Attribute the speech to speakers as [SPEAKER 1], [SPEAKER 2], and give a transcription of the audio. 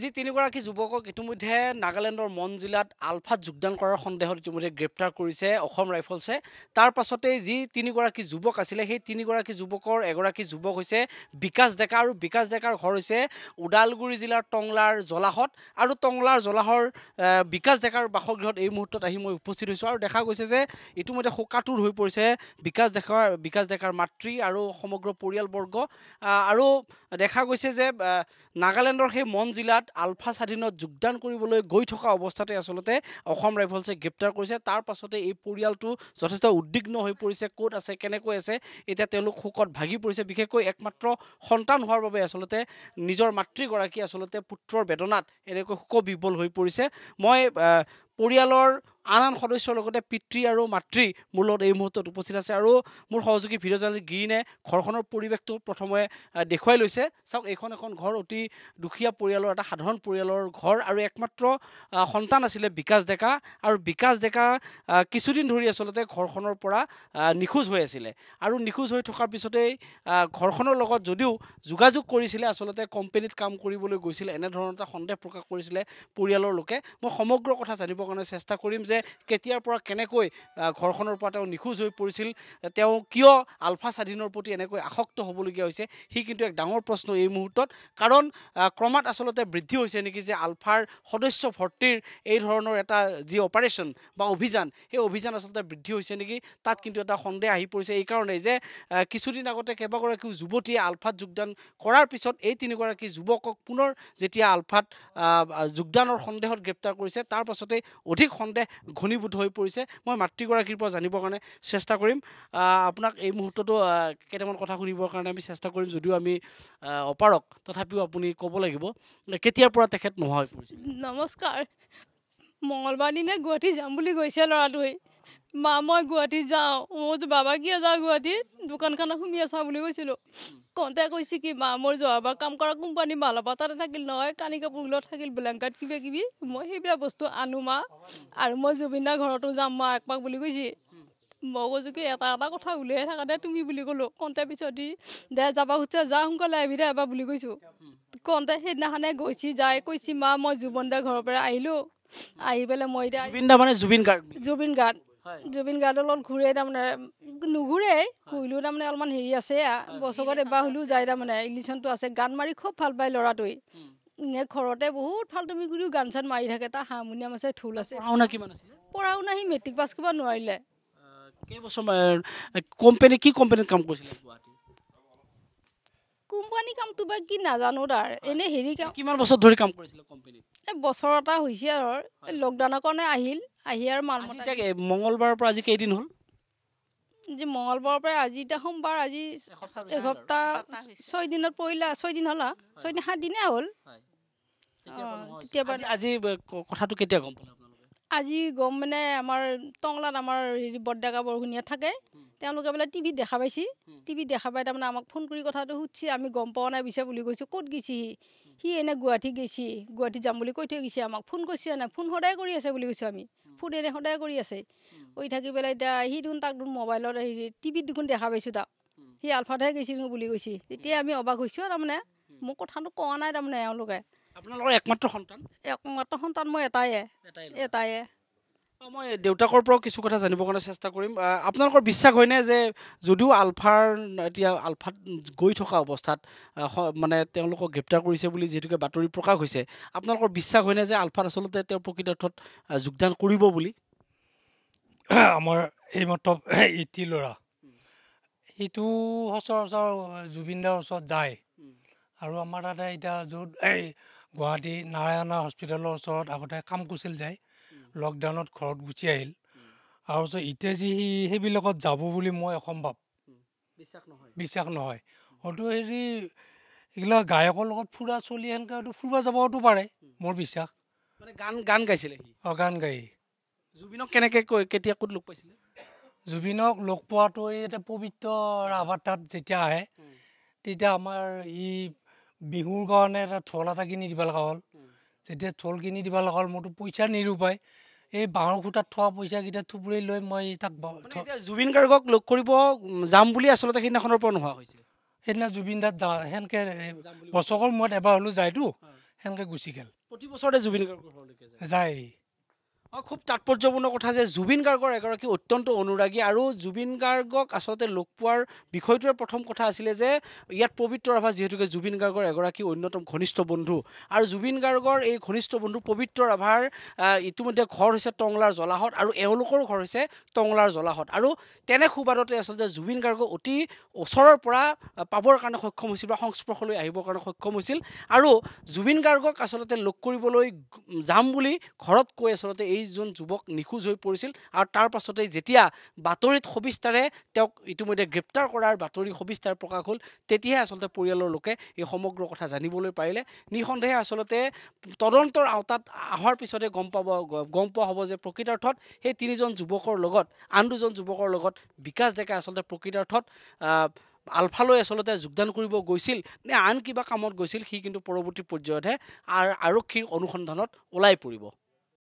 [SPEAKER 1] যি তিনিগৰাকী যুৱকক ইতিমধ্যে নাগালেণ্ডৰ মন জিলাত আলফাত যোগদান কৰাৰ সন্দেহত ইতিমধ্যে গ্ৰেপ্তাৰ কৰিছে অসম ৰাইফলছে। তাৰ পাছতেই যি তিনিগৰাকী যুৱক আছিলে সেই তিনিগৰাকী যুৱকৰ এগৰাকী যুৱক হৈছে বিকাশ ডেকা, আৰু বিকাশ ডেকাৰ ঘৰ হৈছে ওদালগুৰি জিলাৰ টংলাৰ জলাহত। আৰু টংলাৰ জলাহৰ বিকাশ ডেকাৰ বাসগৃহত এই মুহূৰ্তত আহি মই উপস্থিত হৈছোঁ। আৰু দেখা গৈছে যে ইতিমধ্যে শোকাতুৰ হৈ পৰিছে বিকাশ ডেকাৰ মাতৃ আৰু সমগ্ৰ পৰিয়ালবৰ্গ। আৰু দেখা গৈছে যে নাগালেণ্ডৰ সেই মন জিলাত আলফা স্বাধীনত যোগদান কৰিবলৈ গৈ থকা অৱস্থাতে আচলতে অসম ৰাইফলছে গ্ৰেপ্তাৰ কৰিছে। তাৰ পাছতে এই পৰিয়ালটো যথেষ্ট উদ্বিগ্ন হৈ পৰিছে, ক'ত আছে কেনেকৈ আছে এতিয়া তেওঁলোক শোকত ভাগি পৰিছে। বিশেষকৈ একমাত্ৰ সন্তান হোৱাৰ বাবে আচলতে নিজৰ মাতৃগৰাকী আচলতে পুত্ৰৰ বেদনাত এনেকৈ শোকবিহ্বল হৈ পৰিছে। মই পৰিয়ালৰ আন সদস্যৰ লগতে পিতৃ আৰু মাতৃ মোৰ লগত এই মুহূৰ্তত উপস্থিত আছে। আৰু মোৰ সহযোগী ভিডিঅ' জাৰ্নেলিষ্ট গিৰিনে ঘৰখনৰ পৰিৱেশটো প্ৰথমে দেখুৱাই লৈছে। চাওক, এইখন এখন ঘৰ অতি দুখীয়া পৰিয়ালৰ, এটা সাধাৰণ পৰিয়ালৰ ঘৰ। আৰু একমাত্ৰ সন্তান আছিলে বিকাশ ডেকা, আৰু বিকাশ ডেকা কিছুদিন ধৰি আচলতে ঘৰখনৰ পৰা নিখোজ হৈ আছিলে। আৰু নিখোজ হৈ থকাৰ পিছতেই ঘৰখনৰ লগত যদিও যোগাযোগ কৰিছিলে, আচলতে কোম্পেনীত কাম কৰিবলৈ গৈছিলে, এনেধৰণৰ এটা সন্দেহ প্ৰকাশ কৰিছিলে পৰিয়ালৰ লোকে। মই সমগ্ৰ কথা জানিবৰ কাৰণে চেষ্টা কৰিম যে কেতিয়াৰ পৰা কেনেকৈ ঘৰখনৰ পৰা তেওঁ নিখোজ হৈ পৰিছিল, তেওঁ কিয় আলফা স্বাধীনৰ প্ৰতি এনেকৈ আসক্ত হ'বলগীয়া হৈছে, সি কিন্তু এক ডাঙৰ প্ৰশ্ন এই মুহূৰ্তত। কাৰণ ক্ৰমাৎ আচলতে বৃদ্ধি হৈছে নেকি যে আলফাৰ সদস্য ভৰ্তিৰ এই ধৰণৰ এটা যি অপাৰেশ্যন বা অভিযান, সেই অভিযান আচলতে বৃদ্ধি হৈছে নেকি, তাত কিন্তু এটা সন্দেহ আহি পৰিছে। এইকাৰণেই যে কিছুদিন আগতে কেইবাগৰাকীও যুৱতীয়ে আলফাত যোগদান কৰাৰ পিছত এই তিনিগৰাকী যুৱকক পুনৰ যেতিয়া আলফাত যোগদানৰ সন্দেহত গ্ৰেপ্তাৰ কৰিছে, তাৰ পাছতেই অধিক সন্দেহ ঘনীভূত হৈ পৰিছে। মই মাতৃগৰাকীৰ পৰা জানিবৰ কাৰণে চেষ্টা কৰিম। আপোনাক এই মুহূৰ্ততো কেইটামান কথা শুনিবৰ কাৰণে আমি চেষ্টা কৰিম, যদিও আমি অপাৰক, তথাপিও আপুনি ক'ব লাগিব কেতিয়াৰ পৰা তেখেত নোহোৱা হৈ পৰিছে।
[SPEAKER 2] নমস্কাৰ। মঙলবাৰ দিনে গুৱাহাটী যাম বুলি কৈছে ল'ৰাটোৱে। মা মই গুৱাহাটী যাওঁ। মই বাবা কিয় যাওঁ গুৱাহাটীত, দোকানখনত সুমি আছা বুলি কৈছিলোঁ। কওঁতে কৈছে কি মা মোৰ যোৱাবাৰ কাম কৰা কোম্পানী মালপা তাতে থাকিল নহয়, কানি কাপোৰগিলত থাকিল, ব্লেংকেট কিবা কিবি, মই সেইবিলাক বস্তু আনো মা। আৰু মই জুবিনদাৰ ঘৰতো যাম মা একপাক বুলি কৈছে। মই কৈছোঁ কি এটা কথা উলিয়াই থাকা দে তুমি বুলি ক'লোঁ। কওঁতে পিছত দে যাব খুজিছে, যা সোনকালে আহিবি দে এবাৰ বুলি কৈছোঁ। কওঁতে সেইদিনাখনে গৈছে, যাই কৈছে মা মই জুবিনদাৰ ঘৰৰ পৰা আহিলোঁ, আহি পেলাই মই এতিয়া জুবিন গাৰ্ডৰ লগত ঘূৰে, তাৰমানে নুঘূৰে, ঘূৰিলেও তাৰমানে অলপমান হেৰি আছে, বছৰত এবাৰ হ'লেও যায়, তাৰমানে ইলিশ্যনটো আছে। গান মাৰি খুব ভাল পায় ল'ৰাটোৱে। ঘৰতে বহুত ফাল্টুমি কৰিও গান চান মাৰি থাকে। তাৰ হাৰমনিয়াম আছে, ঢোল আছে। পঢ়া শুনা সি মেট্ৰিক পাছ কৰিব নোৱাৰিলে।
[SPEAKER 1] কি কোম্পানীত কাম কৰিছিলে?
[SPEAKER 2] কোম্পানী কামটো বা কি নাজানো তাৰ, এনেই হেৰি কাম।
[SPEAKER 1] কিমান বছৰ ধৰি কাম কৰিছিলে কোম্পানীত?
[SPEAKER 2] বছৰ এটা হৈছে আৰু লকডাউনৰ কাৰণে আহি আৰু
[SPEAKER 1] মঙলবাৰৰ পৰা আজি কেইদিন হ'ল?
[SPEAKER 2] যি মঙলবাৰৰ পৰা আজি এতিয়া সোমবাৰ, আজি এসপ্তাহ 6 দিনত পৰিলে, 6 দিন হ'ল, 6 দিন 7 দিনে হ'ল।
[SPEAKER 1] আজি কথাটো কেতিয়া গম পালে আপোনালোকে?
[SPEAKER 2] আজি গম মানে আমাৰ টংলাত আমাৰ হেৰি বৰডেকা বৰষুণীয়া থাকে, তেওঁলোকে বোলে টিভিত দেখা পাইছে। টিভিত দেখা পাই তাৰমানে আমাক ফোন কৰি কথাটো সুধিছে। আমি গম পোৱা নাই পিছে বুলি কৈছোঁ। ক'ত গৈছে সি এনে গুৱাহাটী গৈছে, গুৱাহাটীত যাম বুলি কৈ থৈ গৈছে। আমাক ফোন কৰিছে নাই, ফোন সদায় কৰি আছে বুলি কৈছোঁ আমি। ফোন এনে সদায় কৰি আছে, কৰি থাকি পেলাই এতিয়া সি দেখোন তাক মোবাইলত হেৰি টিভিত দেখোন দেখা পাইছোঁ তাক, সি আলফাতহে গৈছে বুলি কৈছে। তেতিয়া আমি অবাক হৈছোঁ। তাৰমানে মোক কথাটো কোৱা নাই তাৰমানে এওঁলোকে।
[SPEAKER 1] আপোনালোকৰ একমাত্ৰ
[SPEAKER 2] সন্তান মই এটাই।
[SPEAKER 1] মই দেউতাকৰ পৰাও কিছু কথা জানিবৰ কাৰণে চেষ্টা কৰিম। আপোনালোকৰ বিশ্বাস হয়নে যে যদিও এতিয়া আলফাত গৈ থকা অৱস্থাত মানে তেওঁলোকক গ্ৰেপ্তাৰ কৰিছে বুলি যিহেতুকে বাতৰি প্ৰকাশ হৈছে, আপোনালোকৰ বিশ্বাস হয়নে যে আলফাত আচলতে তেওঁ প্ৰকৃত অৰ্থত যোগদান কৰিব বুলি?
[SPEAKER 3] আমাৰ এইমাত্ৰ ইটি ল'ৰা এইটো সচৰাচৰ জুবিনদাৰ ওচৰত যায়। আৰু আমাৰ তাতে এতিয়া য'ত এই গুৱাহাটী নাৰায়ণা হস্পিটেলৰ ওচৰত আগতে কাম কৰিছিল, যায় লকডাউনত ঘৰত গুচি আহিল। আৰু এতিয়া যি সেইবিলাকত যাব বুলি মই অসম্ভৱ, বিশ্বাস নহয়। হয়তো হেৰি এইগিলা গায়কৰ লগত ফুৰা চলি সেনেকৈ হয়তো ফুৰিব যাবতো পাৰে, মোৰ বিশ্বাস।
[SPEAKER 1] মানে গান গাইছিলে?
[SPEAKER 3] গান গাই।
[SPEAKER 1] জুবিনক কেনেকৈ কেতিয়া ক'ত লগ পাইছিলে?
[SPEAKER 3] জুবিনক লগ পোৱাটো এই এটা পবিত্ৰ ৰাভাৰ তাত যেতিয়া আহে, তেতিয়া আমাৰ বিহুৰ কাৰণে এটা ঢোল এটা কিনি দিব লগা হ'ল। যেতিয়া ঢোল কিনি দিব লগা হ'ল, মোৰতো পইচা নিৰূপায়। এই বাঁহৰ খুটাত থোৱা পইচাকেইটা থুপুৰাই লৈ মই তাক
[SPEAKER 1] জুবিন গাৰ্গক লগ কৰিব যাম বুলি আচলতে সেইদিনাখনৰ পৰা নোহোৱা হৈছিল।
[SPEAKER 3] সেইদিনা জুবিন দাত সেনেকৈ বছৰৰ মূৰত এবাৰ হ'লেও যায়তো, সেনেকৈ গুচি গ'ল
[SPEAKER 1] প্ৰতি বছৰতে জুবিন গাৰ্গৰ ঘৰলৈকে যায়
[SPEAKER 3] যায়
[SPEAKER 1] খুব তাৎপৰ্যপূৰ্ণ কথা যে জুবিন গাৰ্গৰ এগৰাকী অত্যন্ত অনুৰাগী আৰু জুবিন গাৰ্গক আচলতে লগ পোৱাৰ বিষয়টোৱে প্ৰথম কথা আছিলে যে ইয়াত পবিত্ৰ ৰাভা যিহেতুকে জুবিন গাৰ্গৰ এগৰাকী অন্যতম ঘনিষ্ঠ বন্ধু আৰু জুবিন গাৰ্গৰ এই ঘনিষ্ঠ বন্ধু পবিত্ৰ ৰাভাৰ ইতিমধ্যে ঘৰ হৈছে টংলাৰ জলাহত আৰু এওঁলোকৰ ঘৰ হৈছে টংলাৰ জলাহত আৰু তেনে সুবাদতে আচলতে জুবিন গাৰ্গক অতি ওচৰৰ পৰা পাবৰ কাৰণে সক্ষম হৈছিল বা সংস্পৰ্শলৈ আহিবৰ কাৰণে সক্ষম হৈছিল আৰু জুবিন গাৰ্গক আচলতে লগ কৰিবলৈ যাম বুলি ঘৰত কৈ আচলতে এইজন যুৱক নিখোজ হৈ পৰিছিল আৰু তাৰ পাছতেই যেতিয়া বাতৰিত সবিস্তাৰে তেওঁক ইতিমধ্যে গ্ৰেপ্তাৰ কৰাৰ বাতৰি সবিস্তাৰ প্ৰকাশ হ'ল তেতিয়াহে আচলতে পৰিয়ালৰ লোকে এই সমগ্ৰ কথা জানিবলৈ পাৰিলে নিঃসন্দেহে আচলতে তদন্তৰ আওতাত অহাৰ পিছতে গম পোৱা হ'ব যে প্ৰকৃতাৰ্থত সেই তিনিজন যুৱকৰ লগত আন দুজন যুৱকৰ লগত বিকাশ ডেকা আচলতে প্ৰকৃতাৰ্থত আলফালৈ আচলতে যোগদান কৰিব গৈছিল নে আন কিবা কামত গৈছিল সি কিন্তু পৰৱৰ্তী পৰ্যায়তহে আৰক্ষীৰ অনুসন্ধানত ওলাই পৰিব